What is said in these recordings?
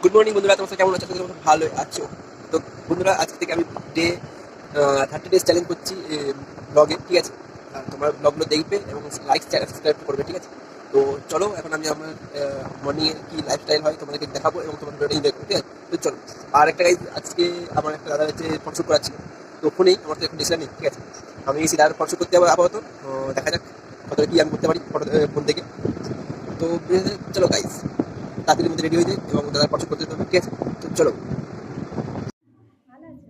Good morning বন্ধুরা, তোমরা কেমন আছো? তোমরা ভালো আছো তো? বন্ধুরা, আজকে থেকে আমি ডে 30 ডেজ চ্যালেঞ্জ করছি ব্লগে, ঠিক আছে? আর তোমরা ব্লগগুলো দেখবে এবং লাইক সাবস্ক্রাইব করবে, ঠিক আছে? তো চলো, এখন আমি আমার মর্নিংয়ে কি লাইফস্টাইল হয় তোমাদেরকে দেখাবো এবং তোমার ভিডিওটাই দেখবো, ঠিক আছে? তো চলো। আর একটা গাইজ, আজকে আমার একটা দাদা হচ্ছে ফটোশ্যুট করাচ্ছি, তো ফোনেই, আমার তো এখন ডিসিশন নেই, ঠিক আছে? আমি এসে দাদার ফটোশ্যুট করতে যাবো আপাতত। তো দেখা যাক কতটা কি আমি করতে পারি ফটো ফোন থেকে। তো চলো গাইজ, তাড়াতাড়ির মধ্যে রেডি হয়ে যাই এবং দাদার ফটোশ্যুট করতে হবে, ঠিক আছে? তো চলো। ভালো আছে।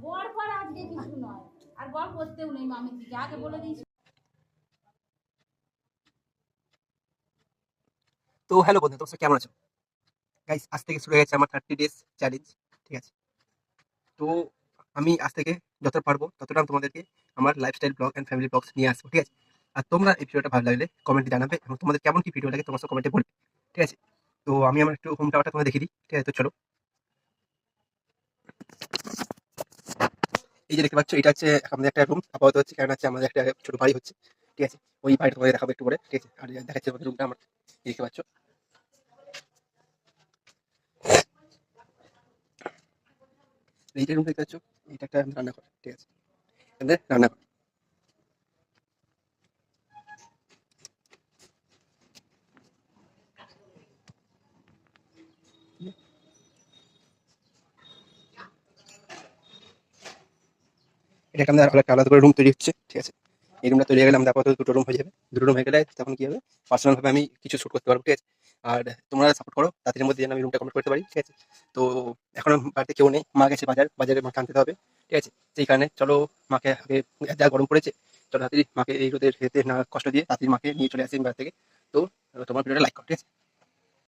গড় ফড় আজকে কিছু নয়। আর গড় করতেও নেই মামির দিকে। আগে বলে দিয়েছি। তো হ্যালো বন্ধু, তোমরা কেমন আছো? গাইস, আজ থেকে শুরু হয়ে গেছে আমার 30 ডেজ চ্যালেঞ্জ, ঠিক আছে? তো আমি আজ থেকে যতটা পারবো ততটা আমি তোমাদেরকে আমার lifestyle blog and family blogs নিয়ে আসবো, ঠিক আছে? আর তোমরা এই ভিডিওটা ভালো লাগলে কমেন্টে জানাবে এবং তোমাদের কেমন কি ভিডিও লাগে তোমার সব কমেন্টে বলবে, ঠিক আছে? তো আমি আমার একটু হোম টাওয়ারটা তোমাদের দেখিয়ে দিই, ঠিক আছে? তো চলো। এই যে দেখতে পাচ্ছ, এটা হচ্ছে আমাদের একটা রুম আপাতত হচ্ছে, কারণ হচ্ছে আমাদের একটা ছোট বাড়ি হচ্ছে, ঠিক আছে? ওই বাড়িটা তোমাদের দেখাবো একটু পরে, ঠিক আছে? আর দেখাচ্ছি আমাদের রুমটা আমার, এই দেখতে পাচ্ছ। এইটা রুম দেখতে পাচ্ছ, এটা একটা রান্নাঘর, ঠিক আছে? আমাদের রান্নাঘর। এটা আমাদের একটা আলাদা করে রুম তৈরি হচ্ছে, ঠিক আছে? এই রুমটা তৈরি হয়ে গেলে আমাদের আপাতত দুটো রুম হয়ে যাবে। দুটো রুম হয়ে গেলে তখন কি হবে, পার্সোনাল ভাবে আমি কিছু শুট করতে পারবো, ঠিক আছে? আর তোমরা সাপোর্ট করো, তাদের মধ্যে যেন আমি রুমটা কমপ্লিট করতে পারি, ঠিক আছে? তো এখন বাড়িতে কেউ নেই, মা গেছে বাজারে মাকে আনতে হবে, ঠিক আছে? সেই কারণে চলো, মাকে আগে, যা গরম পড়েছে, চলো তাড়াতাড়ি মাকে এই রোদের হেতে না কষ্ট দিয়ে তাড়াতাড়ি মাকে নিয়ে চলে আসি বাড়ি থেকে। তো তোমার ভিডিওটা লাইক করো, ঠিক আছে?